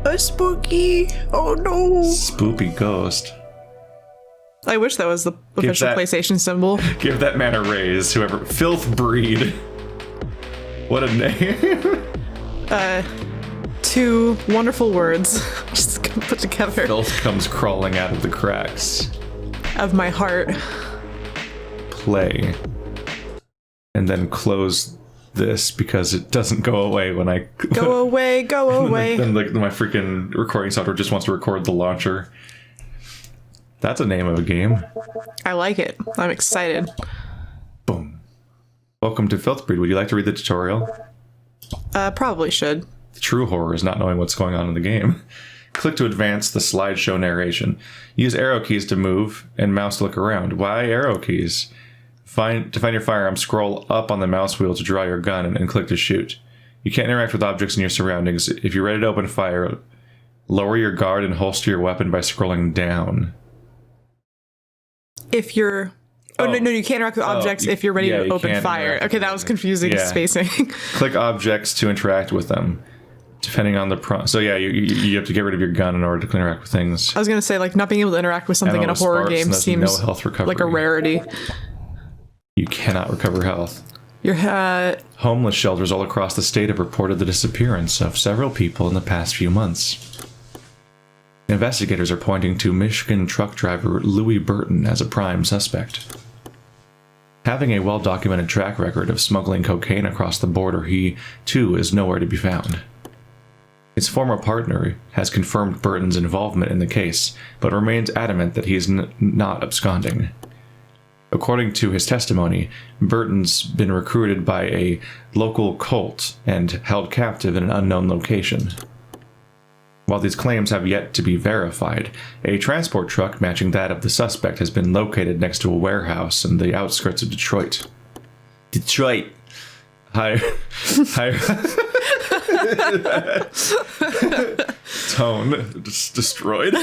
A spooky. Oh no. Spoopy ghost. I wish that was the official PlayStation symbol. Give that man a raise, whoever. Filthbreed. What a name. Two wonderful words just put together. Filth comes crawling out of the cracks of my heart. Play. And then close this because it doesn't go away when I... Go away, go away. Then my freaking recording software just wants to record the launcher. That's a name of a game. I like it. I'm excited. Boom. Welcome to Filthbreed. Would you like to read the tutorial? Probably should. The true horror is not knowing what's going on in the game. Click to advance the slideshow narration. Use arrow keys to move and mouse to look around. Why arrow keys? To find your firearm, scroll up on the mouse wheel to draw your gun and click to shoot. You can't interact with objects in your surroundings. If you're ready to open fire, lower your guard and holster your weapon by scrolling down. If you're... Oh, no, you can't interact with objects if you're ready to open fire. Okay, that was confusing spacing. Click objects to interact with them, depending on the prompt. So yeah, you have to get rid of your gun in order to interact with things. I was going to say, like, not being able to interact with something in a horror game seems like a rarity. You cannot recover health. Homeless shelters all across the state have reported the disappearance of several people in the past few months. Investigators are pointing to Michigan truck driver Louis Burton as a prime suspect. Having a well-documented track record of smuggling cocaine across the border, he, too, is nowhere to be found. His former partner has confirmed Burton's involvement in the case, but remains adamant that he is not absconding. According to his testimony, Burton's been recruited by a local cult and held captive in an unknown location. While these claims have yet to be verified, a transport truck matching that of the suspect has been located next to a warehouse in the outskirts of Detroit. Tone just destroyed.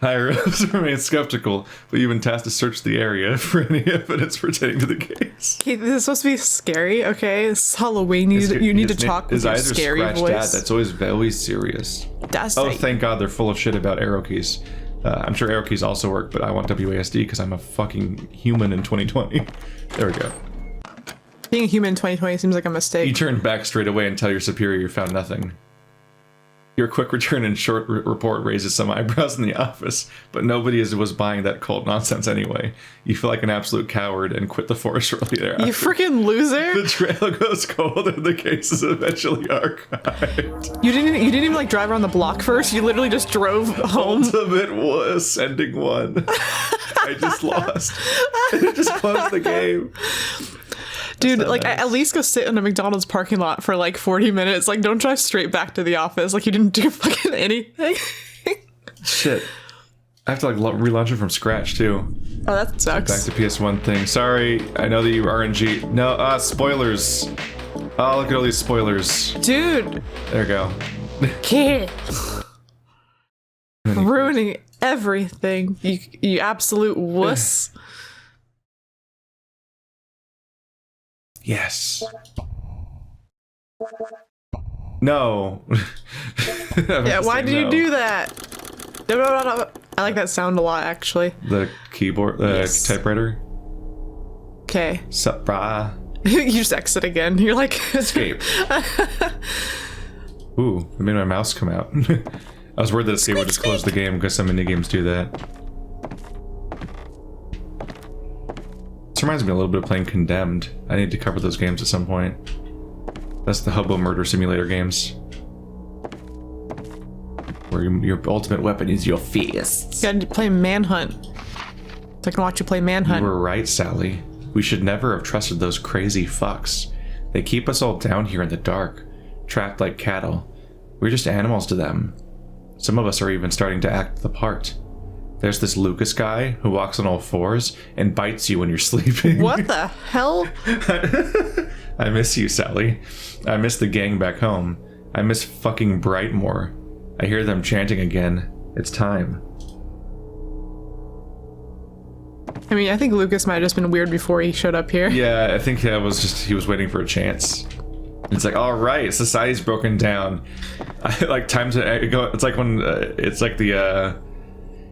Higher-ups remain skeptical, but you've been tasked to search the area for any evidence pertaining to the case. Okay, this is supposed to be scary, okay? It's Halloween, you need to talk with your scary voice. That's always serious. Thank God they're full of shit about arrow keys. I'm sure arrow keys also work, but I want WASD because I'm a fucking human in 2020. There we go. Being a human in 2020 seems like a mistake. You turn back straight away and tell your superior you found nothing. Your quick return and short report raises some eyebrows in the office, but nobody was buying that cult nonsense anyway. You feel like an absolute coward and quit the force shortly thereafter. You freaking loser! The trail goes cold and the case is eventually archived. You didn't even like drive around the block first. You literally just drove home. Ultimate was sending one. I just lost. I just closed the game. Dude, like, nice. At least go sit in a McDonald's parking lot for like 40 minutes. Like, don't drive straight back to the office. Like, you didn't do fucking anything. Shit. I have to, like, relaunch it from scratch, too. Oh, that sucks. Back to PS1 thing. Sorry, I know that you RNG. No, spoilers. Oh, look at all these spoilers. Dude. There we go. Kid. Ruining everything. You absolute wuss. Yes. No. Yeah, why did you do that? No. I like that sound a lot, actually. The keyboard, yes. Typewriter. Okay. Sup, brah. You just exit again. You're like... Escape. Ooh, it made my mouse come out. I was worried that Escape would just close the game because some indie games do that. This reminds me a little bit of playing Condemned. I need to cover those games at some point. That's the hobo murder simulator games. Where your ultimate weapon is your fists. You gotta play Manhunt. So I can watch you play Manhunt. You were right, Sally. We should never have trusted those crazy fucks. They keep us all down here in the dark, trapped like cattle. We're just animals to them. Some of us are even starting to act the part. There's this Lucas guy who walks on all fours and bites you when you're sleeping. What the hell? I miss you, Sally. I miss the gang back home. I miss fucking Brightmoor. I hear them chanting again. It's time. I mean, I think Lucas might have just been weird before he showed up here. Yeah, I think that was just, he was waiting for a chance. It's like, all right, society's broken down. Time to go. It's like when it's like the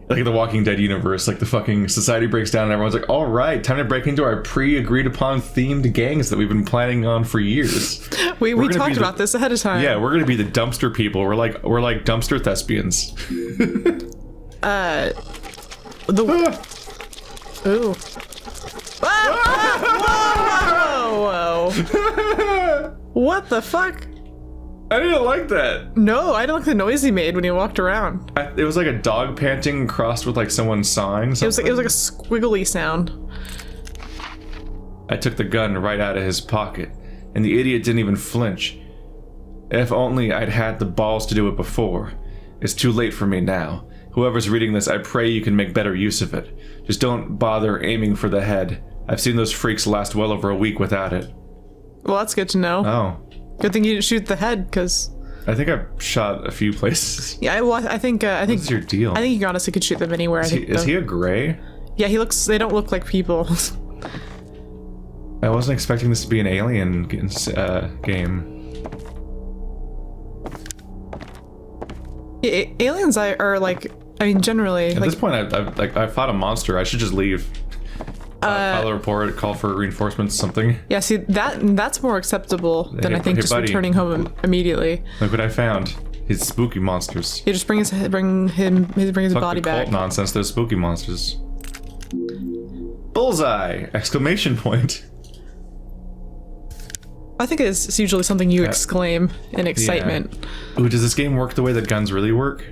Walking Dead universe, like the fucking society breaks down and everyone's like, all right, time to break into our pre-agreed upon themed gangs that we've been planning on for years. we talked about this ahead of time. Yeah, we're gonna be the dumpster people. We're like dumpster thespians. Ooh. Whoa. What the fuck? I didn't like that. No, I didn't like the noise he made when he walked around. It was like a dog panting crossed with like someone sawing something. It was like a squiggly sound. I took the gun right out of his pocket, and the idiot didn't even flinch. If only I'd had the balls to do it before. It's too late for me now. Whoever's reading this, I pray you can make better use of it. Just don't bother aiming for the head. I've seen those freaks last well over a week without it. Well, that's good to know. Oh. Good thing you didn't shoot the head, because... I think I've shot a few places. Yeah, I think... What's your deal? I think you honestly could shoot them anywhere. Is he a gray? Yeah, they don't look like people. I wasn't expecting this to be an alien game. Yeah, aliens are like... I mean, generally... At this point, I fought a monster. I should just leave. File a report, call for reinforcements, something. Yeah, see, that's more acceptable than I think just buddy. Returning home immediately. Look what I found. His spooky monsters. Yeah, just bring his body back. Cult nonsense, those spooky monsters. Bullseye! Exclamation point. I think it's usually something you exclaim in excitement. Yeah. Ooh, does this game work the way that guns really work?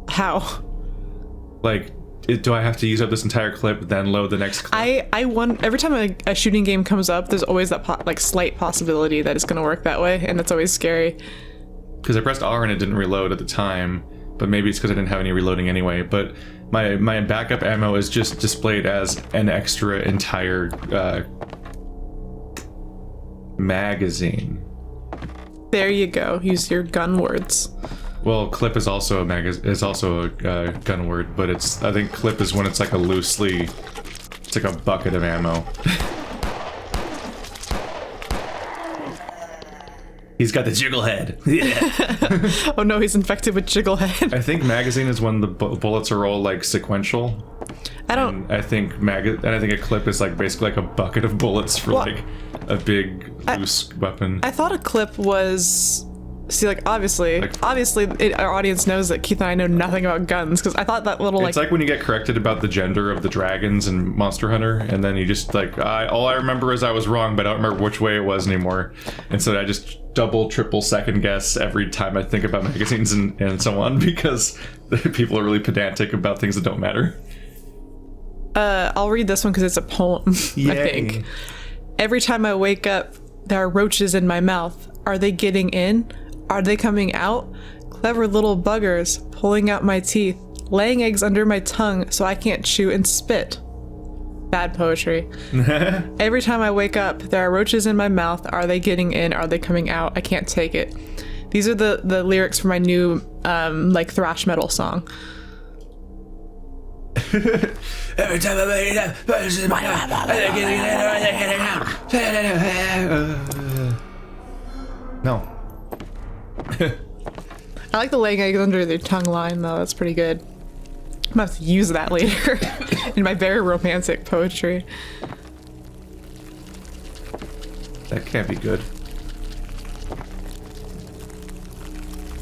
How? Like, do I have to use up this entire clip, then load the next clip? Every time a shooting game comes up, there's always that slight possibility that it's going to work that way, and it's always scary. Because I pressed R and it didn't reload at the time, but maybe it's because I didn't have any reloading anyway. But my backup ammo is just displayed as an extra entire magazine. There you go. Use your gun words. Well, clip is also a gun word, but I think clip is when it's like it's like a bucket of ammo. He's got the jiggle head. Yeah. Oh no, he's infected with jiggle head. I think magazine is when the bullets are all like sequential. I think a clip is like basically like a bucket of bullets for like a big loose weapon. I thought a clip was. See, like, obviously, our audience knows that Keith and I know nothing about guns, because I thought that little, It's like when you get corrected about the gender of the dragons in Monster Hunter, and then you just, like, all I remember is I was wrong, but I don't remember which way it was anymore. And so I just double, triple, second guess every time I think about magazines and so on, because people are really pedantic about things that don't matter. I'll read this one because it's a poem, Yay. I think. Every time I wake up, there are roaches in my mouth. Are they getting in? Are they coming out? Clever little buggers, pulling out my teeth, laying eggs under my tongue so I can't chew and spit. Bad poetry. Every time I wake up, there are roaches in my mouth. Are they getting in? Are they coming out? I can't take it. These are the lyrics for my new, like, thrash metal song. Every time I wake up, roaches in my mouth. Are they getting in? Are they getting out? No. I like the laying eggs under their tongue line, though. That's pretty good. I'm gonna have to use that later in my very romantic poetry. That can't be good.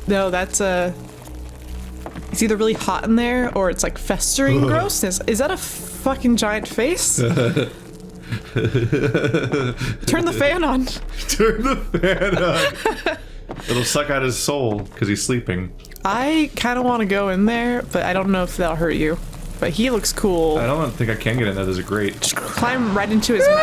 No, that's it's either really hot in there or it's like festering grossness. Is that a fucking giant face? Turn the fan on. Turn the fan on. It'll suck out his soul because he's sleeping. I kind of want to go in there, but I don't know if that'll hurt you. But he looks cool. I don't think I can get in there. There's a grate. Just climb right into his mouth.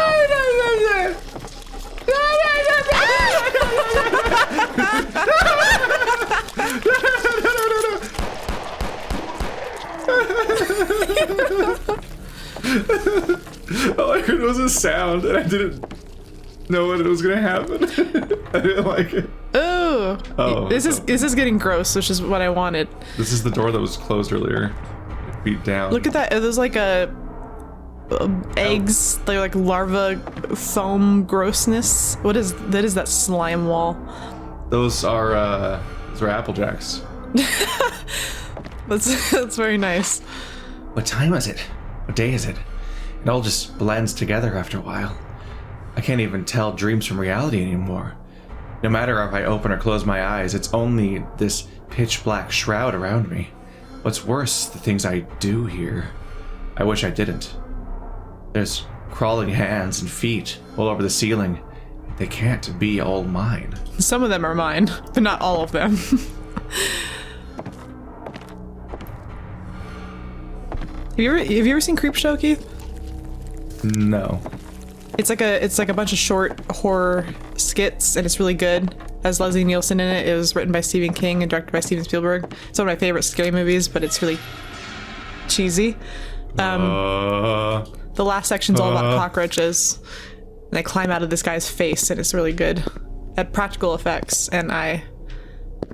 All I heard was a sound, and I didn't know what it was gonna happen. I didn't like it. Oh, this is getting gross, which is what I wanted. This is the door that was closed earlier. Beat down. Look at that. There's like a eggs. They're like larva foam grossness. What is that? Is that slime wall? Those are Apple Jacks. That's very nice. What time is it? What day is it? It all just blends together after a while. I can't even tell dreams from reality anymore. No matter if I open or close my eyes, it's only this pitch black shroud around me. What's worse, the things I do here. I wish I didn't. There's crawling hands and feet all over the ceiling. They can't be all mine. Some of them are mine, but not all of them. Have you ever seen Creepshow, Keith? No. It's like a bunch of short horror skits, and it's really good. It has Leslie Nielsen in it. It was written by Stephen King and directed by Steven Spielberg. It's one of my favorite scary movies, but it's really cheesy. The last section's all about cockroaches. And they climb out of this guy's face, and it's really good at practical effects, and I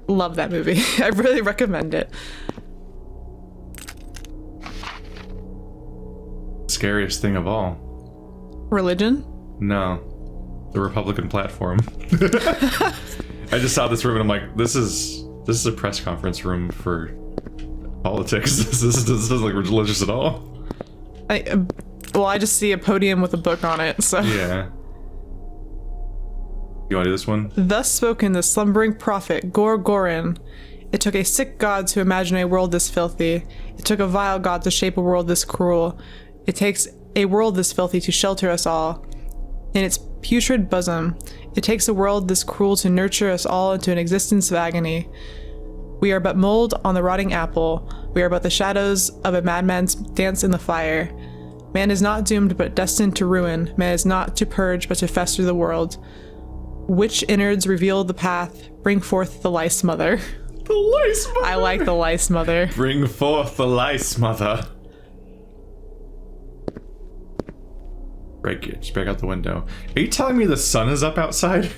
love that movie. I really recommend it. Scariest thing of all. Religion? No. The Republican platform. I just saw this room and I'm like, this is a press conference room for politics. This doesn't look religious at all. I just see a podium with a book on it, so. Yeah. You want to do this one? Thus spoken the slumbering prophet, Gorin. It took a sick god to imagine a world this filthy. It took a vile god to shape a world this cruel. It takes a world this filthy to shelter us all. In its putrid bosom, it takes a world this cruel to nurture us all into an existence of agony. We are but mold on the rotting apple. We are but the shadows of a madman's dance in the fire. Man is not doomed but destined to ruin. Man is not to purge but to fester the world. Which innards reveal the path? Bring forth the lice mother. The lice mother! I like the lice mother. Bring forth the lice mother. Just break out the window. Are you telling me the sun is up outside?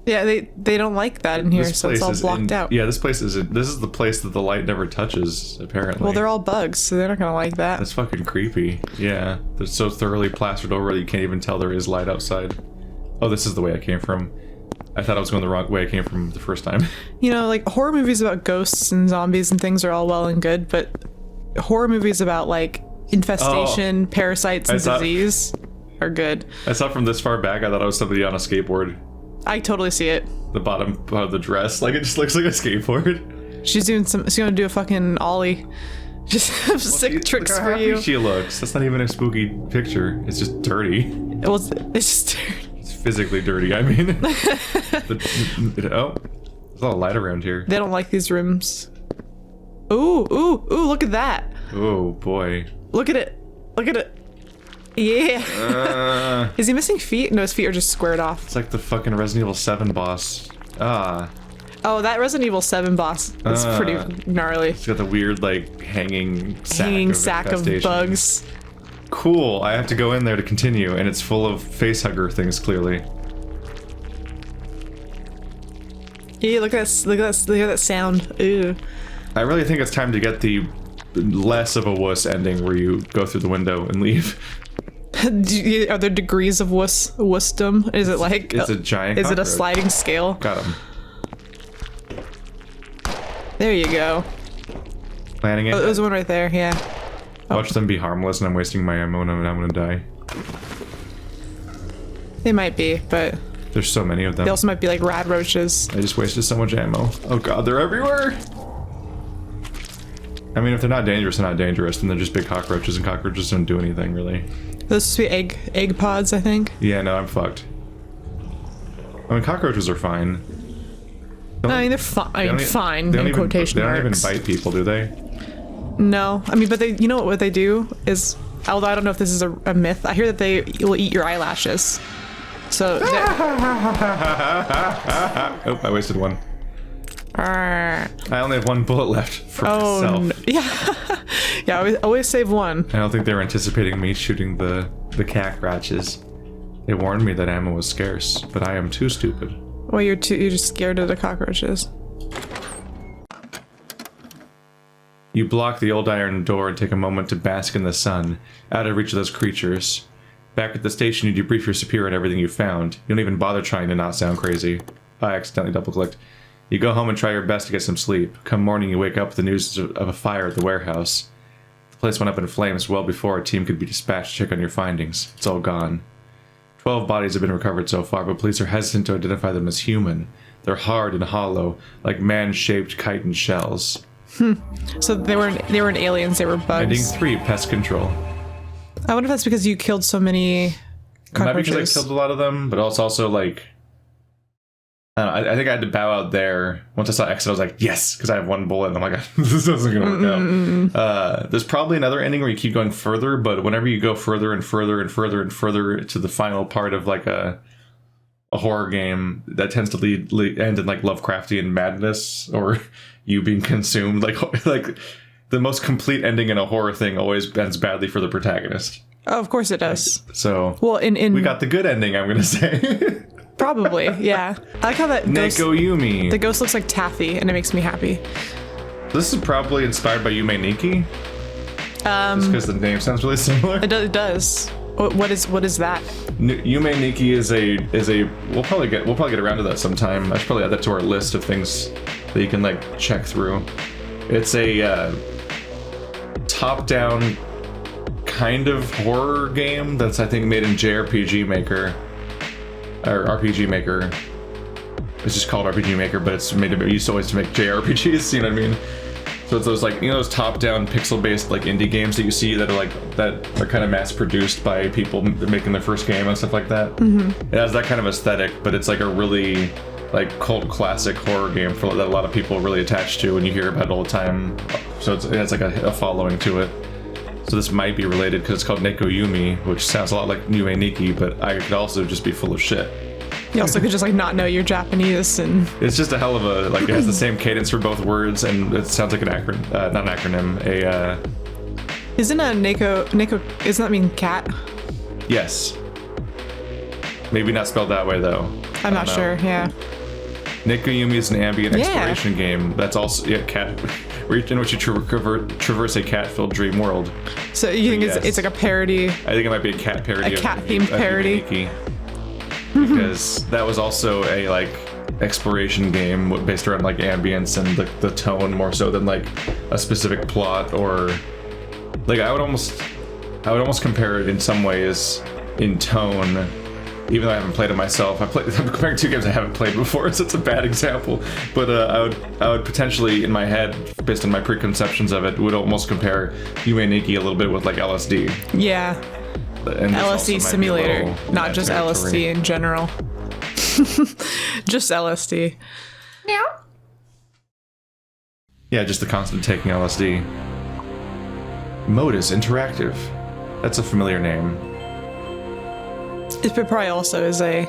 Yeah, they don't like that in here, so it's all blocked out. Yeah, this is the place that the light never touches, apparently. Well, they're all bugs, so they're not gonna like that. That's fucking creepy. Yeah, they're so thoroughly plastered over that you can't even tell there is light outside. Oh, this is the way I came from. I thought I was going the wrong way I came from the first time. You know, like, horror movies about ghosts and zombies and things are all well and good, but horror movies about, like, infestation, parasites, and disease are good. I saw from this far back, I thought I was somebody on a skateboard. I totally see it. The bottom part of the dress, like, it just looks like a skateboard. She's gonna do a fucking ollie. Just sick tricks for you. She looks. That's not even a spooky picture. It's just dirty. Well, it's just dirty. It's physically dirty, I mean. There's a lot of light around here. They don't like these rooms. Ooh, look at that. Oh, boy. Look at it. Look at it. Yeah. Is he missing feet? No, his feet are just squared off. It's like the fucking Resident Evil 7 boss. Oh, that Resident Evil 7 boss is pretty gnarly. It's got the weird, like, hanging sack of bugs. Cool. I have to go in there to continue, and it's full of facehugger things, clearly. Yeah, look at that sound. Ew. I really think it's time to get the less of a wuss ending where you go through the window and leave. Are there degrees of wussdom? Is it like it's a giant Is cockroach. it a sliding scale? Got him. There you go. Landing it. Oh, there's one right there, yeah. Watch them be harmless and I'm wasting my ammo and I'm gonna die. They might be, but there's so many of them. They also might be like rad roaches. I just wasted so much ammo. Oh god, they're everywhere! I mean, if they're not dangerous, they're not dangerous, then they're just big cockroaches, and cockroaches don't do anything, really. Those should be egg pods, I think. Yeah, no, I'm fucked. I mean, cockroaches are fine. No, I mean, they're fine. Fine, in quotation marks. They don't even bite people, do they? No. I mean, but you know what they do is, although I don't know if this is a myth, I hear that they will eat your eyelashes. So, oh, I wasted one. I only have one bullet left for myself. No. Yeah, I always save one. I don't think they were anticipating me shooting the cockroaches. They warned me that ammo was scarce, but I am too stupid. Well, you're just scared of the cockroaches. You block the old iron door and take a moment to bask in the sun, out of reach of those creatures. Back at the station, you debrief your superior on everything you found. You don't even bother trying to not sound crazy. I accidentally double-clicked. You go home and try your best to get some sleep. Come morning, you wake up with the news of a fire at the warehouse. The place went up in flames well before a team could be dispatched to check on your findings. It's all gone. 12 bodies have been recovered so far, but police are hesitant to identify them as human. They're hard and hollow, like man-shaped chitin shells. So they weren't aliens, they were bugs. Ending 3, pest control. I wonder if that's because you killed so many cockroaches. Maybe because I killed a lot of them, but also like... I think I had to bow out there. Once I saw exit, I was like, yes, because I have 1 bullet, and I'm like, this isn't going to work out. There's probably another ending where you keep going further, but whenever you go further and further and further and further to the final part of like a horror game, that tends to end in like Lovecraftian madness, or you being consumed. Like the most complete ending in a horror thing always ends badly for the protagonist. Oh, of course it does. So, well, we got the good ending, I'm going to say. Probably, yeah. I like how that Neko Yume. The ghost looks like taffy, and it makes me happy. This is probably inspired by Yume Nikki. Just because the name sounds really similar. It does. What is that? Yume Nikki is a. We'll probably get around to that sometime. I should probably add that to our list of things that you can like check through. It's a top-down kind of horror game that's I think made in JRPG Maker. Or RPG Maker. It's just called RPG Maker, but it's used always to make JRPGs, you know what I mean? So it's those like, you know, those top-down pixel-based like indie games that you see that are kind of mass-produced by people making their first game and stuff like that. It has that kind of aesthetic, but it's like a really like cult classic horror game that a lot of people really attach to, and you hear about it all the time. So it has like a following to it. So this might be related because it's called Neko Yume, which sounds a lot like Yume Nikki, but I could also just be full of shit. You also could just like not know you're Japanese, and it's just a hell of a like. It has the same cadence for both words, and it sounds like an acronym, not an acronym. Isn't a Neko? Doesn't that mean cat? Yes. Maybe not spelled that way though. I'm not sure. Yeah. Neko Yume is an ambient exploration game. That's also cat. In which you traverse a cat-filled dream world. So you think it's like a parody? I think it might be a cat parody. A cat-themed parody. Because that was also a like exploration game based around like ambience and the tone more so than like a specific plot, or like I would almost compare it in some ways in tone. Even though I haven't played it myself, I'm comparing 2 games I haven't played before, so it's a bad example. But I would potentially, in my head, based on my preconceptions of it, would almost compare Yume Nikki a little bit with like LSD. Yeah. And LSD simulator, not just LSD in general. Just LSD. Yeah. Yeah, just the constant taking LSD. Modus Interactive. That's a familiar name. It probably also is a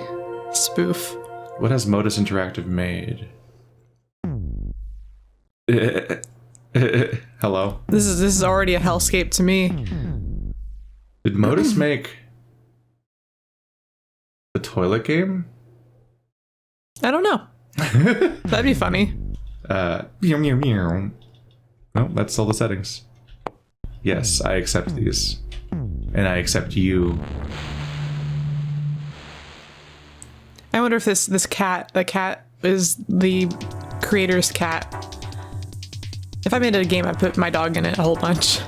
spoof. What has Modus Interactive made? Hello? This is already a hellscape to me. Did Modus make the toilet game? I don't know. That'd be funny. No, that's all the settings. Yes, I accept these. And I accept you. I wonder if the cat is the creator's cat. If I made a game, I'd put my dog in it a whole bunch.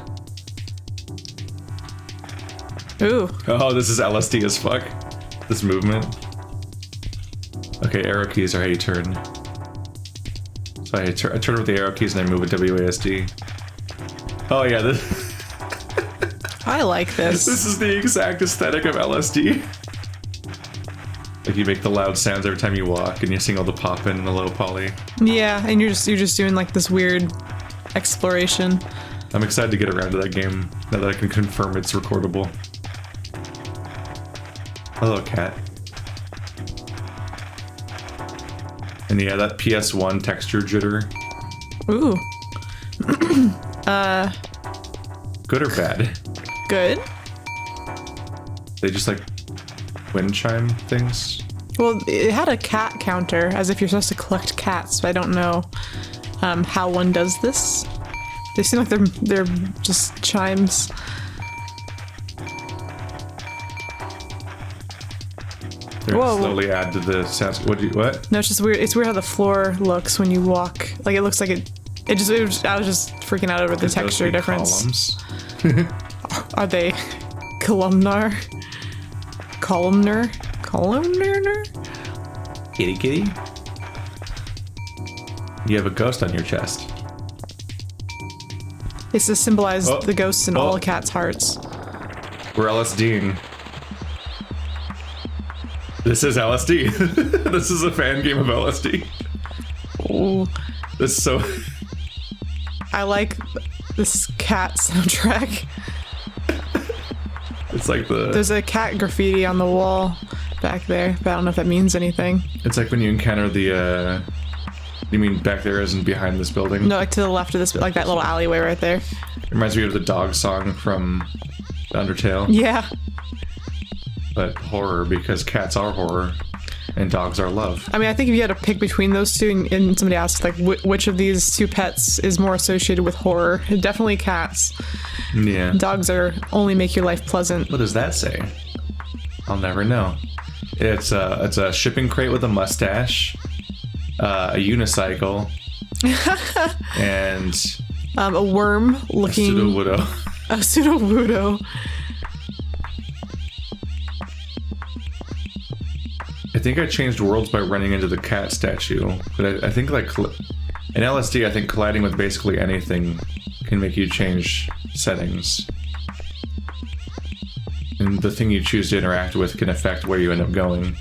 Ooh. Oh, this is LSD as fuck. This movement. Okay, arrow keys are how you turn. So I turn with the arrow keys and I move with WASD. Oh yeah, this... I like this. This is the exact aesthetic of LSD. Like you make the loud sounds every time you walk, and you're seeing all the pop in and the low poly. Yeah, and you're just doing like this weird exploration. I'm excited to get around to that game now that I can confirm it's recordable. Hello, cat. And yeah, that PS1 texture jitter. Ooh. Good or bad? Good. They just like wind chime things? Well, it had a cat counter, as if you're supposed to collect cats, but I don't know how one does this. They seem like they're just chimes. They're gonna slowly add to the sounds. What? No, it's just weird. It's weird how the floor looks when you walk. Like it looks like it. I was just freaking out over the texture difference. Columns? Are they columnar? Columnar? Kitty kitty? You have a ghost on your chest. It's to symbolize the ghosts in all cats' hearts. We're LSDing. This is LSD. This is a fan game of LSD. Ooh. This is so... I like this cat soundtrack. It's like the... There's a cat graffiti on the wall back there, but I don't know if that means anything. It's like when you encounter the, You mean back there as in behind this building? No, like to the left of this, like that little alleyway right there. It reminds me of the dog song from Undertale. Yeah. But horror, because cats are horror and dogs are love. I mean, I think if you had to pick between those two and somebody asked, like, which of these two pets is more associated with horror? Definitely cats. Yeah. Dogs only make your life pleasant. What does that say? I'll never know. It's a shipping crate with a mustache, a unicycle, and... a worm looking... A pseudo-widow. A pseudo-widow. I think I changed worlds by running into the cat statue, but I think like in LSD, I think colliding with basically anything can make you change settings, and the thing you choose to interact with can affect where you end up going.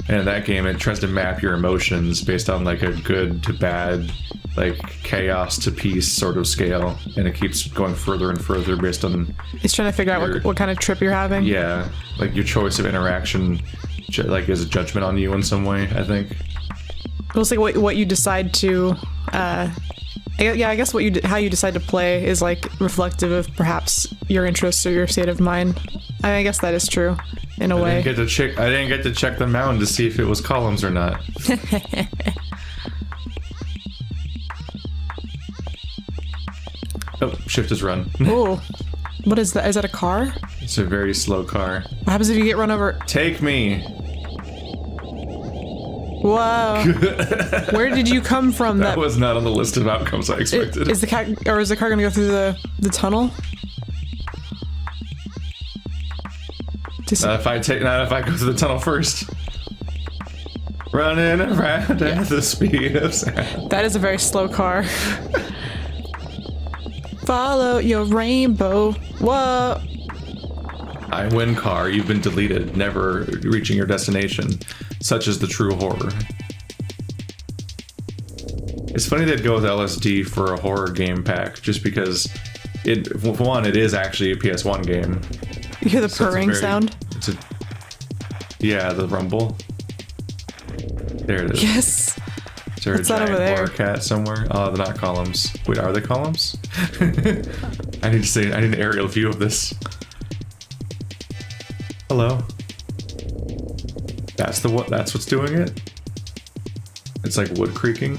And in that game, it tries to map your emotions based on like a good to bad, like chaos to peace sort of scale, and it keeps going further and further based on... It's trying to figure out what kind of trip you're having. Yeah, like your choice of interaction, like is a judgment on you in some way, I think. Well, it's like what you decide to... I guess how you decide to play is like reflective of perhaps your interests or your state of mind. I guess that is true, in a way. I didn't get to check the mound to see if it was columns or not. Oh, shift is run. Oh, what is that? Is that a car? It's a very slow car. What happens if you get run over? Take me. Whoa. Where did you come from? That was not on the list of outcomes I expected. Is the car gonna go through the tunnel? Not if I go through the tunnel first. Running around at the speed of sound. That is a very slow car. Follow your rainbow. Whoa. I win car. You've been deleted, never reaching your destination. Such is the true horror. It's funny they'd go with LSD for a horror game pack, just because for one, it is actually a PS1 game. You hear the purring sound? Yeah, the rumble. There it is. Yes. Is there a giant horror cat somewhere? Oh, they're not columns. Wait, are they columns? I need an aerial view of this. Hello. That's what's doing it. It's like wood creaking.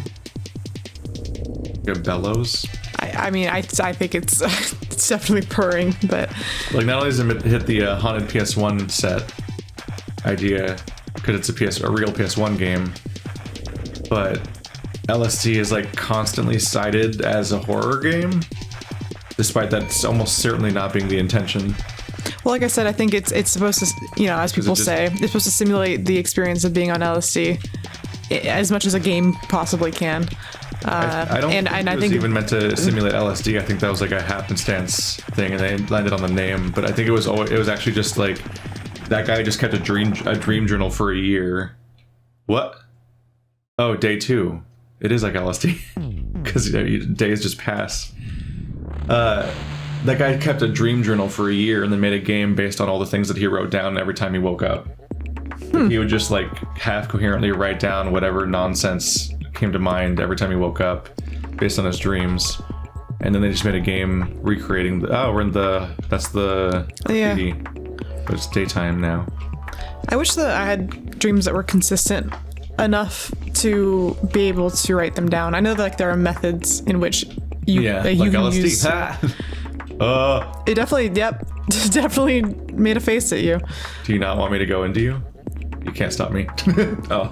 It bellows. I mean, I think it's it's definitely purring, but like not only does it hit the haunted PS1 set idea because it's a real PS1 game, but LSD is like constantly cited as a horror game, despite that almost certainly not being the intention. Well, like I said, I think it's supposed to, you know, as people say, it's supposed to simulate the experience of being on LSD as much as a game possibly can. I don't think it was even meant to simulate LSD. I think that was like a happenstance thing, and they landed on the name. But I think it was actually just like that guy just kept a dream journal for a year. What? Oh, day 2. It is like LSD because days just pass. That guy kept a dream journal for a year and then made a game based on all the things that he wrote down every time he woke up. He would just like half coherently write down whatever nonsense came to mind every time he woke up based on his dreams. And then they just made a game recreating that's the graffiti. But it's daytime now. I wish that I had dreams that were consistent enough to be able to write them down. I know that like there are methods in which you you like can LSD. use. It definitely, definitely made a face at you. Do you not want me to go into you? You can't stop me. Oh.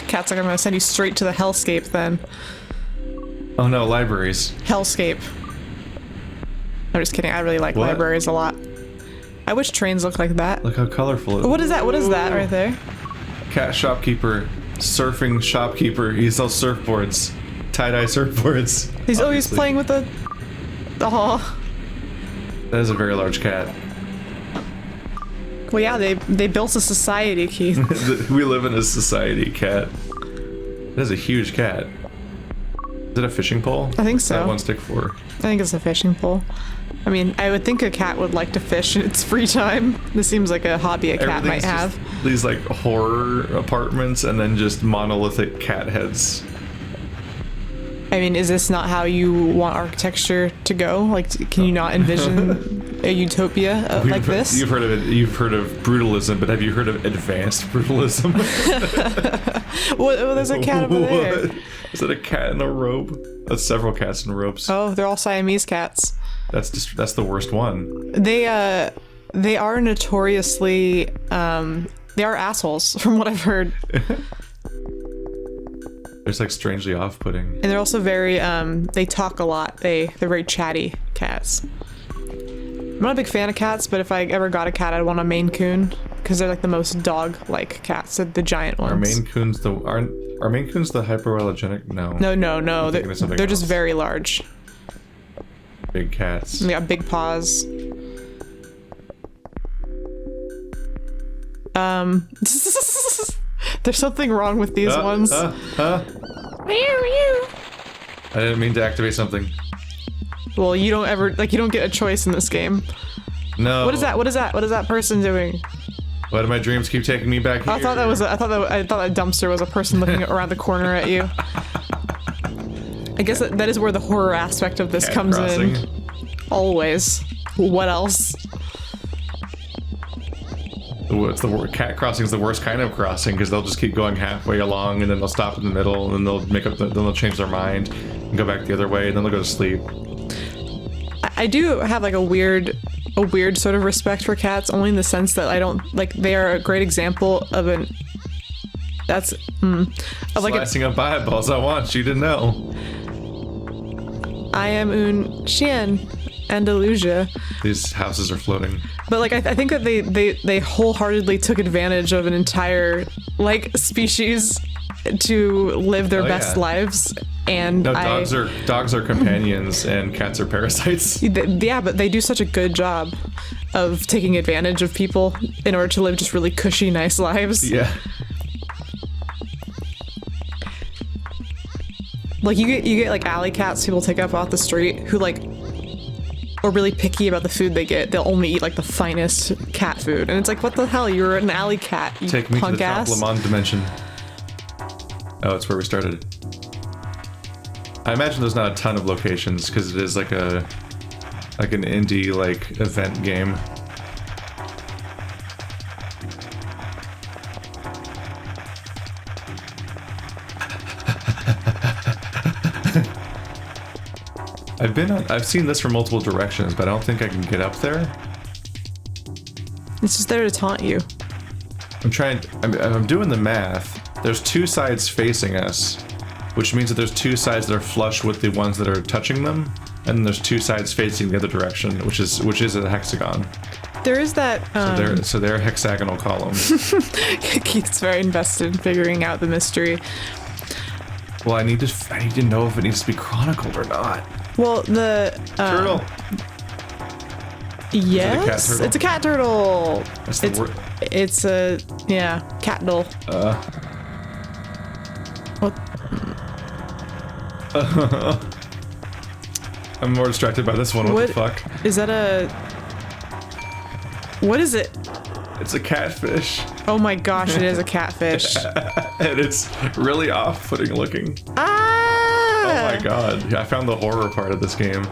Cat's like, I'm gonna send you straight to the hellscape then. Oh no, libraries. Hellscape. I'm just kidding. I really like libraries a lot. I wish trains looked like that. Look how colorful it is. What is that? What is that right there? Cat shopkeeper, surfing shopkeeper. He sells surfboards, tie-dye surfboards. He's always playing with the. Oh. That is a very large cat. Well, yeah, they built a society, Keith. We live in a society, cat. That is a huge cat. Is it a fishing pole? I think so. What's that one stick for? I think it's a fishing pole. I mean, I would think a cat would like to fish in its free time. This seems like a hobby a cat might have. These like horror apartments and then just monolithic cat heads. I mean, is this not how you want architecture to go? Like, can you not envision a utopia like this? You've heard of it. You've heard of brutalism, but have you heard of advanced brutalism? Well, there's a cat over there. Is it a cat in a robe? That's several cats in robes. Oh, they're all Siamese cats. That's the worst one. They are notoriously they are assholes from what I've heard. They're like strangely off-putting. And they're also very they talk a lot. They're very chatty cats. I'm not a big fan of cats, but if I ever got a cat, I'd want a Maine Coon because they're like the most dog-like cats, the giant ones. Are Maine Coons the hypoallergenic? No. No. They're just very large. Big cats. They got big paws. There's something wrong with these ones. I didn't mean to activate something. Well, you don't get a choice in this game. No. What is that? What is that person doing? Why do my dreams keep taking me back here? I thought that dumpster was a person looking around the corner at you. I guess that is where the horror aspect of this comes in. Always. What else? Cat crossing is the worst kind of crossing because they'll just keep going halfway along and then they'll stop in the middle and then they'll change their mind and go back the other way and then they'll go to sleep. I do have like a weird sort of respect for cats, only in the sense that I don't like they are a great example of Slicing up eyeballs. I want you to know. I am un chien Andalusia. These houses are floating. But like I think that they wholeheartedly took advantage of an entire like species to live their best lives. And no, dogs are companions and cats are parasites. Yeah, but they do such a good job of taking advantage of people in order to live just really cushy, nice lives. Yeah. Like you get like alley cats people take up off the street who like are really picky about the food they get. They'll only eat like the finest cat food, and it's like, what the hell? You're an alley cat. You take me punk to the ass. Lamont dimension. Oh, it's where we started. I imagine there's not a ton of locations because it is like an indie like event game. I've seen this from multiple directions, but I don't think I can get up there. It's just there to taunt you. I'm doing the math. There's two sides facing us, which means that there's two sides that are flush with the ones that are touching them, and then there's two sides facing the other direction, which is a hexagon. There is that. So they're hexagonal columns. Keith's very invested in figuring out the mystery. Well, I need to know if it needs to be chronicled or not. Well, the turtle. Yes, it's a cat turtle. That's the word. It's a cat doll. What? I'm more distracted by this one. What the fuck? Is that what is it? It's a catfish. Oh my gosh, it is a catfish. And it's really off-putting looking. Ah! Oh my god. Yeah, I found the horror part of this game.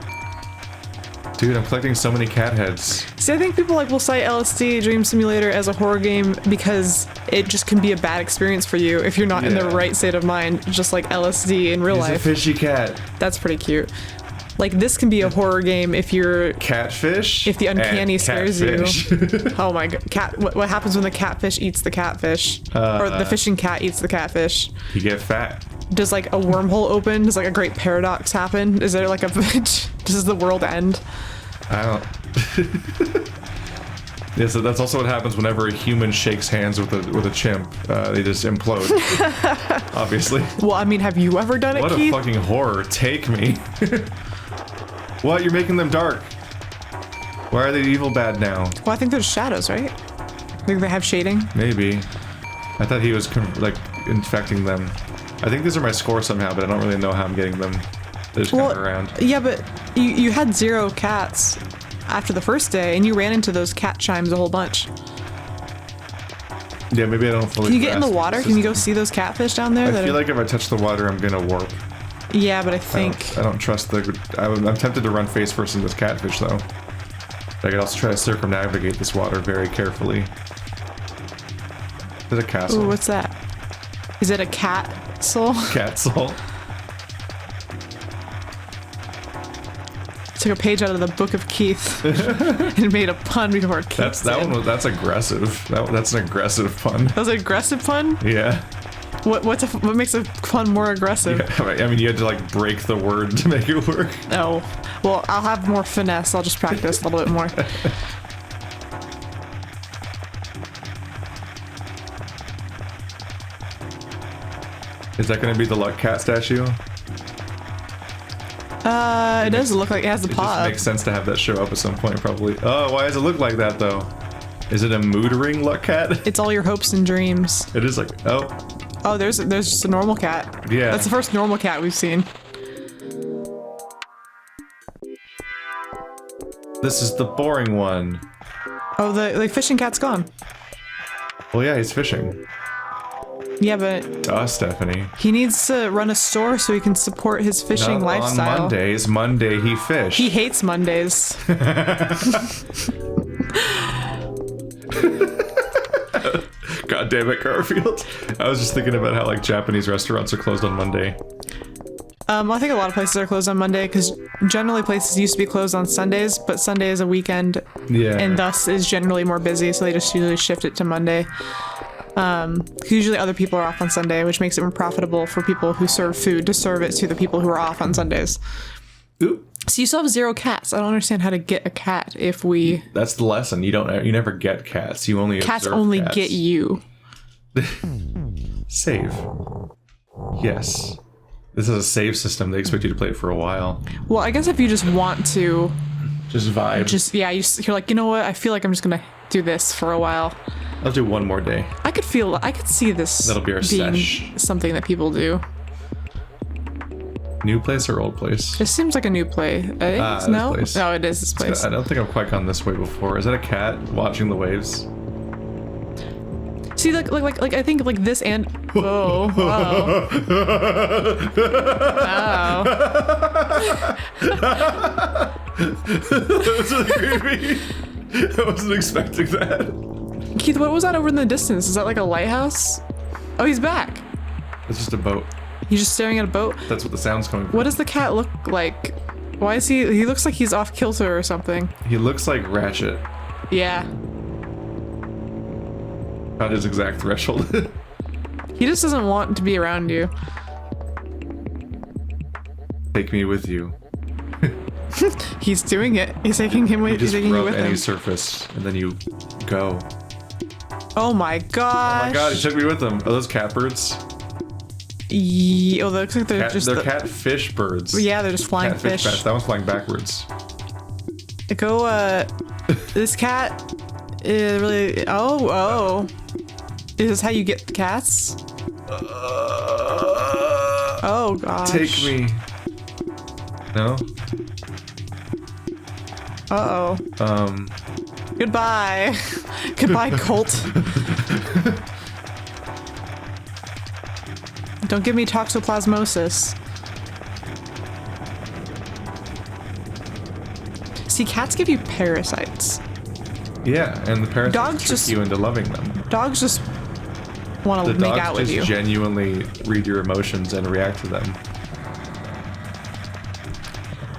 Dude, I'm collecting so many cat heads. See, I think people will cite LSD Dream Simulator as a horror game because it just can be a bad experience for you if you're not in the right state of mind, just like LSD in real life. He's a fishy cat. That's pretty cute. Like, this can be a horror game if you're... Catfish? If the uncanny scares catfish. you. Oh my god. What happens when the catfish eats the catfish? Or the fishing cat eats the catfish? You get fat. Does, like, a wormhole open? Does, like, a great paradox happen? Is there, like, a... Does the world end? I don't... Yeah, so that's also what happens whenever a human shakes hands with a chimp. They just implode. Obviously. Well, I mean, have you ever done it, Keith? What a fucking horror. Take me. What? You're making them dark. Why are they evil bad now? Well, I think there's shadows, right? I think they have shading. Maybe. I thought he was, like, infecting them. I think these are my scores somehow, but I don't really know how I'm getting them. They're just kind of around. Yeah, but you had 0 cats after the first day, and you ran into those cat chimes a whole bunch. Yeah, maybe I don't fully. Can you get in the water? Can you go see those catfish down there? I feel like if I touch the water, I'm gonna warp. Yeah, but I think... I don't trust the... I'm tempted to run face first into this catfish, though. But I could also try to circumnavigate this water very carefully. There's a castle. Ooh, what's that? Is it a cat soul? Cat soul. Took a page out of the Book of Keith and made a pun before Keith. That's aggressive. That's an aggressive pun. That was an aggressive pun? Yeah. What makes a pun more aggressive? Yeah, I mean, you had to like break the word to make it work. Oh, well, I'll have more finesse. I'll just practice a little bit more. Is that going to be the luck cat statue? It does look like it has the paw. It just makes sense to have that show up at some point, probably. Oh, why does it look like that though? Is it a mood ring luck cat? It's all your hopes and dreams. It is like, oh. Oh, there's just a normal cat. Yeah. That's the first normal cat we've seen. This is the boring one. Oh, the fishing cat's gone. Well, yeah, he's fishing. Yeah, but... Duh, Stephanie. He needs to run a store so he can support his fishing lifestyle. On Mondays. Monday he fished. He hates Mondays. God damn it, Garfield. I was just thinking about how like Japanese restaurants are closed on Monday. I think a lot of places are closed on Monday because generally places used to be closed on Sundays, but Sunday is a weekend and thus is generally more busy, so they just usually shift it to Monday. Usually other people are off on Sunday, which makes it more profitable for people who serve food to serve it to the people who are off on Sundays. Ooh. So you still have 0 cats. I don't understand how to get a cat if we... That's the lesson. You never get cats. You only cats observe only cats. get you. Save. Yes. This is a save system. They expect you to play it for a while. Well, I guess if you just want to... Just vibe. Yeah, you're like, you know what? I feel like I'm just gonna do this for a while. I'll do one more day. I could see this That'll be our being sesh. something that people do. New place or old place? This seems like a new play. No? Place. No, it is this place. I don't think I've quite gone this way before. Is that a cat watching the waves? See, like I think like this and oh, wow. Wow. That was really creepy. I wasn't expecting that. Keith, what was that over in the distance? Is that like a lighthouse? Oh, he's back. It's just a boat. He's just staring at a boat? That's what the sound's coming from. What does the cat look like? Why is he looks like he's off kilter or something. He looks like Ratchet. Yeah. Not his exact threshold. He just doesn't want to be around you. Take me with you. He's doing it. He's taking him with. He's taking you with him. Any surface, and then you go. Oh my gosh! Oh my god! He took me with him. Are those catbirds? Yeah, oh, they look like they're they're catfish birds. Yeah, they're just flying fish. That one's flying backwards. Go. This cat is really. Oh. Is this how you get the cats? Oh gosh. Take me. No? Uh-oh. Goodbye. Goodbye, Colt. Don't give me toxoplasmosis. See, cats give you parasites. Yeah, and the parasites Dogs trick just- you into loving them. Dogs just want to make out with you. The dogs just genuinely read your emotions and react to them.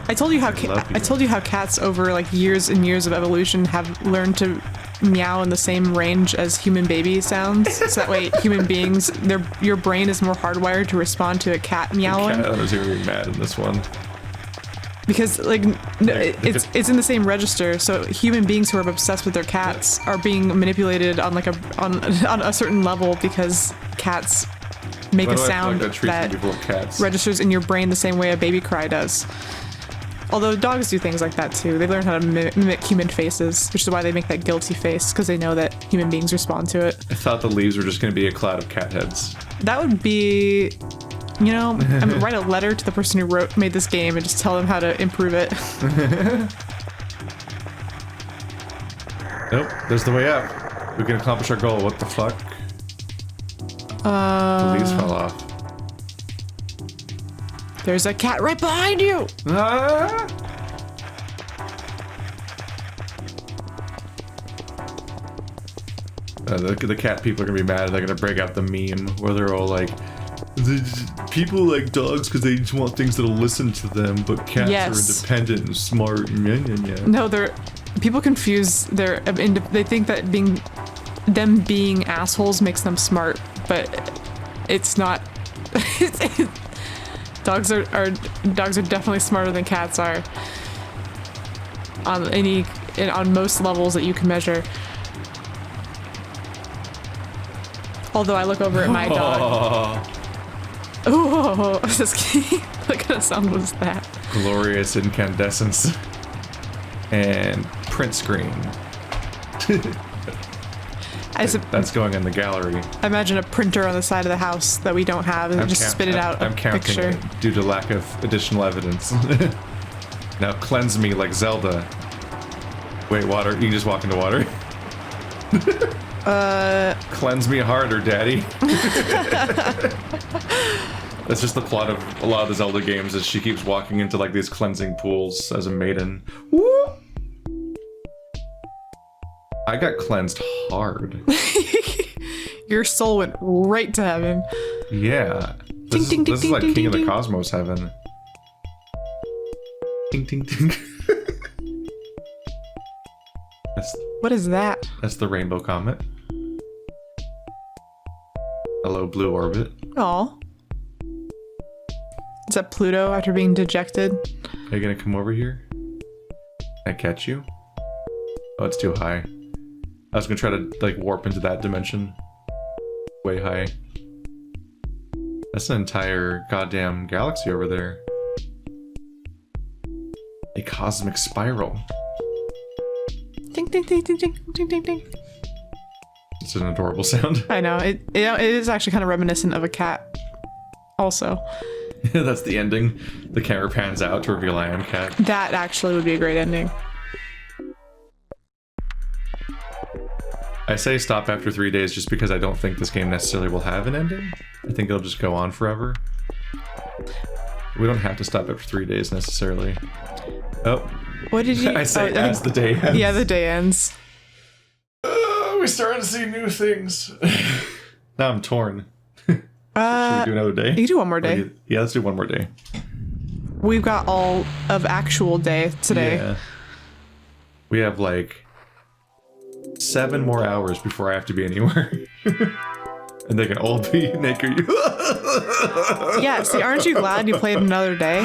I told you how cats over like years and years of evolution have learned to meow in the same range as human baby sounds. So that way human beings, your brain is more hardwired to respond to a cat meowing. The cat owners are really mad in this one. Because like it's in the same register, so human beings who are obsessed with their cats are being manipulated on like on a certain level because cats make a sound that registers in your brain the same way a baby cry does. Although dogs do things like that too. They learn how to mimic human faces, which is why they make that guilty face, because they know that human beings respond to it. I thought the leaves were just going to be a cloud of cat heads. That would be, you know, I mean, write a letter to the person who made this game and just tell them how to improve it. Nope, there's the way up. We can accomplish our goal. What the fuck? The leaves fell off. There's a cat right behind you! Ah! The cat people are gonna be mad. They're gonna break out the meme where they're all like, people like dogs because they just want things that'll listen to them, but cats are independent and smart. And No, people confuse they think that them being assholes makes them smart, but it's not. Dogs are definitely smarter than cats are on most levels that you can measure. Although I look over at my dog. Oh, what kind of sound was that? Glorious incandescence and print screen. That's going in the gallery. I imagine a printer on the side of the house that we don't have and just spit it out. I'm counting it due to lack of additional evidence. Now cleanse me like Zelda. Wait, water? You can just walk into water? Cleanse me harder, daddy. That's just the plot of a lot of the Zelda games, is she keeps walking into like these cleansing pools as a maiden. Woo! I got cleansed hard. Your soul went right to heaven. Yeah. This is like King of the Cosmos heaven. Ding ding ding. What is that? That's the Rainbow Comet. Hello, Blue Orbit. Aw. Is that Pluto after being dejected? Are you gonna come over here? Can I catch you? Oh, it's too high. I was gonna try to like warp into that dimension. Way high. That's an entire goddamn galaxy over there. A cosmic spiral. Ding ding ding ding ding ding ding ding. It's an adorable sound. I know. It is actually kind of reminiscent of a cat. Also. That's the ending. The camera pans out to reveal I am cat. That actually would be a great ending. I say stop after 3 days just because I don't think this game necessarily will have an ending. I think it'll just go on forever. We don't have to stop after 3 days necessarily. Oh. What did you... I say as the day ends. Yeah, the day ends. We're starting to see new things. Now I'm torn. Should we do another day? You can do one more day. Yeah, let's do one more day. We've got all of actual day today. Yeah. We have like 7 more hours before I have to be anywhere. And they can all be Neko Yume. Yeah, see, aren't you glad you played another day?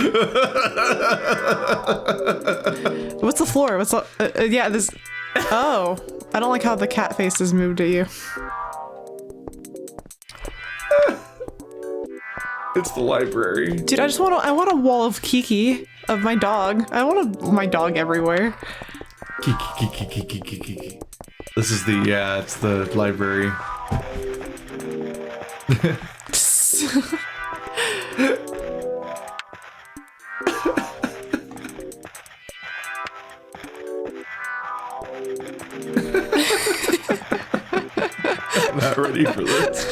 What's the floor? What's the... yeah, this... Oh. I don't like how the cat faces moved at you. It's the library. Dude, I want a wall of Kiki, of my dog. I want my dog everywhere. Kiki. This is the, yeah, it's the library. I'm not ready for this.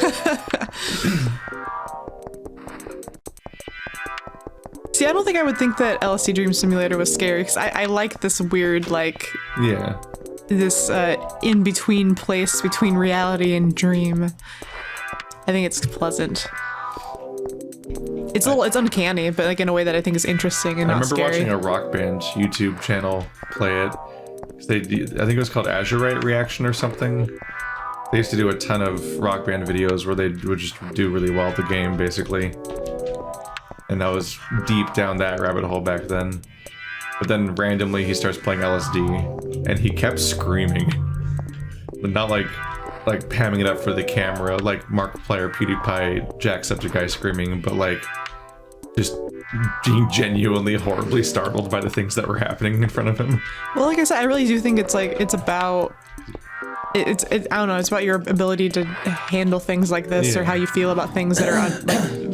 See, I don't think I would think that LSD Dream Simulator was scary, because I like this weird, like... Yeah. This in-between place between reality and dream. I think it's pleasant. It's it's uncanny, but like in a way that I think is interesting and not scary. I remember watching a Rock Band YouTube channel play it. I think it was called Azurite Reaction or something. They used to do a ton of Rock Band videos where they would just do really well at the game, basically. And that was deep down that rabbit hole back then. But then randomly he starts playing LSD, and he kept screaming. But not like pamming it up for the camera, like Markiplier, PewDiePie, Jacksepticeye screaming, but like just being genuinely horribly startled by the things that were happening in front of him. Well, like I said, I really do think it's about I don't know, it's about your ability to handle things like this, or how you feel about things that are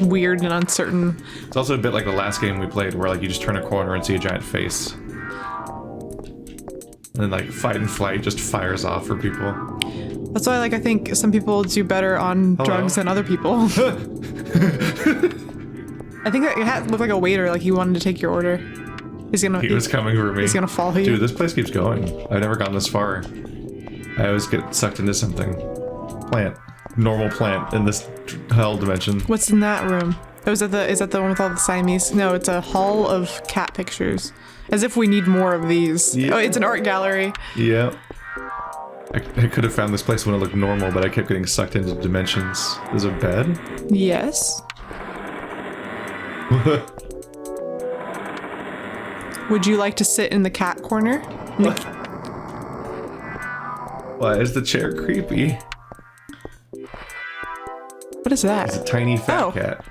weird and uncertain. It's also a bit like the last game we played where like you just turn a corner and see a giant face. And then like Fight and Flight just fires off for people. That's why I think some people do better on drugs than other people. I think that it looked like a waiter, like he wanted to take your order. He was coming for me. He's gonna follow you. Dude, this place keeps going. I've never gone this far. I always get sucked into something. Plant. Normal plant in this hell dimension. What's in that room? Oh, is that the one with all the Siamese? No, it's a hall of cat pictures. As if we need more of these. Yeah. Oh, it's an art gallery. Yeah. I could have found this place when it looked normal, but I kept getting sucked into dimensions. There's a bed? Yes. Would you like to sit in the cat corner? Why is the chair creepy? What is that? It's a tiny fat cat.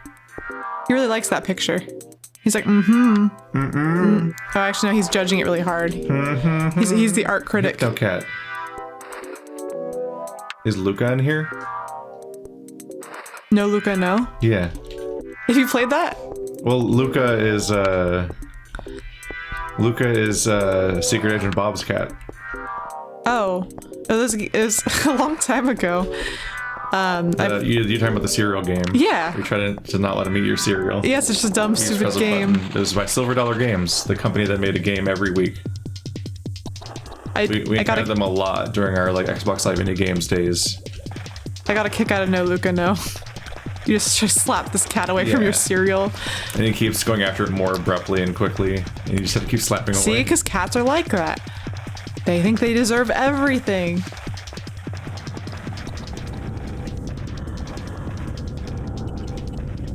He really likes that picture. He's like, Oh, actually, no, he's judging it really hard. He's the art critic. No cat. Is Luca in here? No, Luca, no? Yeah. Have you played that? Well, Luca is Secret Agent Bob's cat. Oh, it was a long time ago. You're talking about the cereal game. Yeah. You're trying to not let him eat your cereal. Yes, it's just a dumb, stupid game. It was by Silver Dollar Games, the company that made a game every week. We encountered them a lot during our Xbox Live Indie Games days. I got a kick out of No Luca No. You just slap this cat away from your cereal. And he keeps going after it more abruptly and quickly. And you just have to keep slapping away. See, because cats are like that. They think they deserve everything.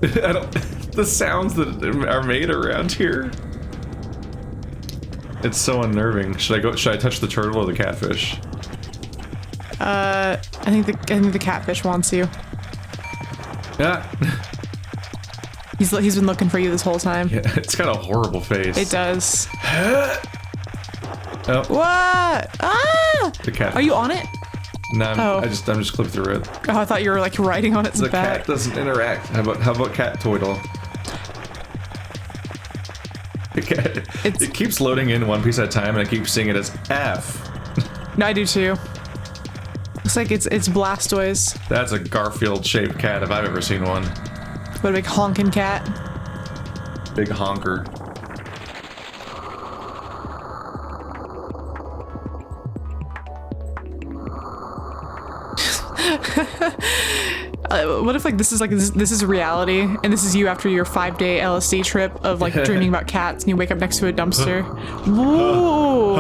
The sounds that are made around here. It's so unnerving. Should I touch the turtle or the catfish? I think the catfish wants you. Yeah. He's been looking for you this whole time. Yeah, it's got a horrible face. It does. Oh. What? Ah! The cat. Are you on it? No, I'm just clipped through it. Oh, I thought you were riding on its back. The cat doesn't interact. How about cat twiddle? It keeps loading in one piece at a time, and I keep seeing it as F. No, I do too. Looks like it's Blastoise. That's a Garfield-shaped cat if I've ever seen one. What a big honking cat. Big honker. What if this is reality, and this is you after your 5-day LSD trip of dreaming about cats, and you wake up next to a dumpster? Whoa!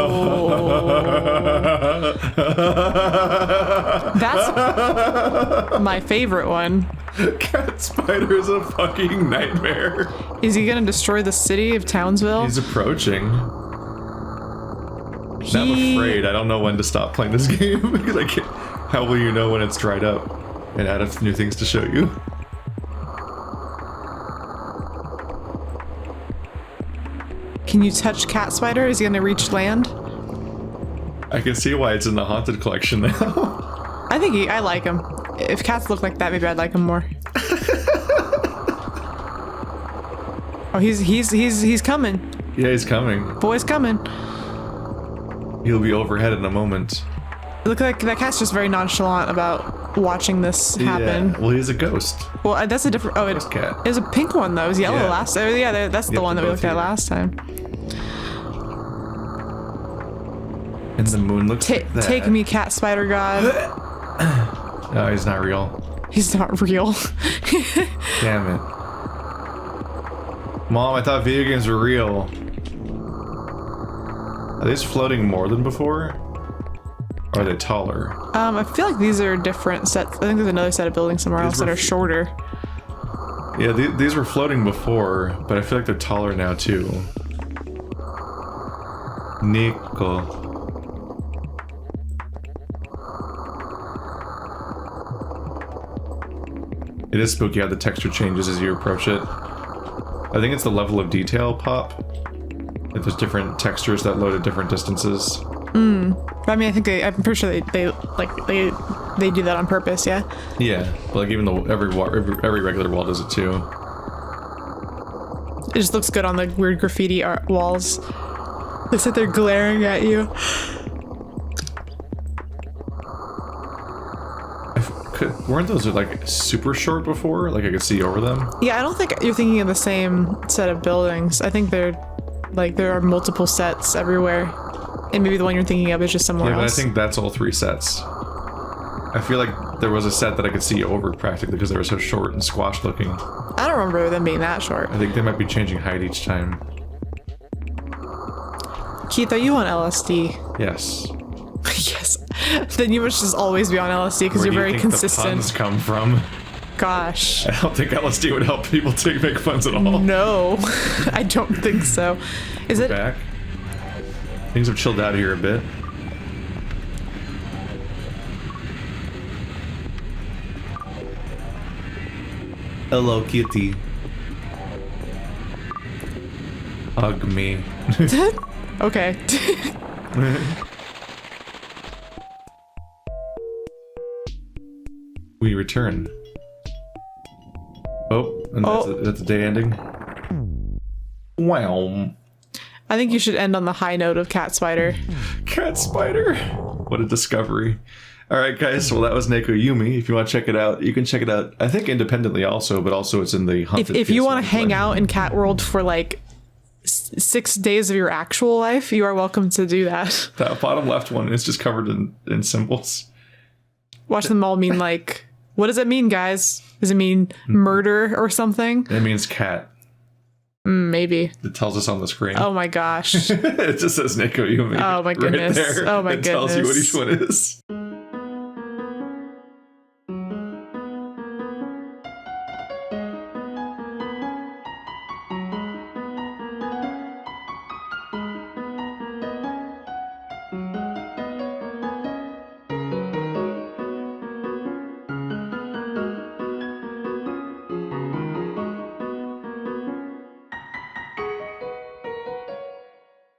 That's my favorite one. Cat spider is a fucking nightmare. Is he gonna destroy the city of Townsville? He's approaching. I'm afraid. I don't know when to stop playing this game because I can't. How will you know when it's dried up? And out of new things to show you. Can you touch Cat Spider? Is he gonna reach land? I can see why it's in the Haunted Collection now. I like him. If cats look like that, maybe I'd like him more. Oh, he's coming. Yeah, he's coming. Boy's coming. He'll be overhead in a moment. Look like that cat's just very nonchalant about watching this happen. Yeah. Well, he's a ghost. Well, that's a different. Oh, ghost cat. It was a pink one though. It was yellow last. Oh, yeah, that's the one that we looked at last time. And the moon looks like that. Take me, cat spider god. No, he's not real. He's not real. Damn it. Mom, I thought video games were real. Are these floating more than before? Or are they taller? I feel like these are different sets. I think there's another set of buildings somewhere else that are shorter. Yeah, these were floating before, but I feel like they're taller now too. Neko. It is spooky how the texture changes as you approach it. I think it's the level of detail pop. Like there's different textures that load at different distances. I mean, I think I'm pretty sure they do that on purpose, yeah? Yeah, but like even though every regular wall does it too. It just looks good on the weird graffiti art walls. They sit there glaring at you. Weren't those like super short before? Like I could see over them? Yeah, I don't think you're thinking of the same set of buildings. I think there are multiple sets everywhere. And maybe the one you're thinking of is just somewhere else. Yeah, but I think that's all 3 sets. I feel like there was a set that I could see over practically because they were so short and squashed looking. I don't remember them being that short. I think they might be changing height each time. Keith, are you on LSD? Yes. Yes. Then you must just always be on LSD because you're very consistent. Where do you think the puns come from? Gosh. I don't think LSD would help people make puns at all. No, I don't think so. We're back. Things have chilled out here a bit. Hello, kitty. Hug me. Okay. We return. Oh, and that's a day ending. Wow. I think you should end on the high note of Cat Spider. Cat Spider. What a discovery. Alright guys, well that was Neko Yume. If you want to check it out, you can check it out, I think independently also, but also it's in the Hunted If you PS1 want to hang play. out in Cat World for like 6 days of your actual life, you are welcome to do that. That bottom left one is just covered in symbols. Watch them all mean like, what does it mean, guys? Does it mean murder or something? It means cat. Maybe. It tells us on the screen. Oh my gosh. It just says Neko Yume. Oh my goodness. Right there. Oh my It tells you what each one is.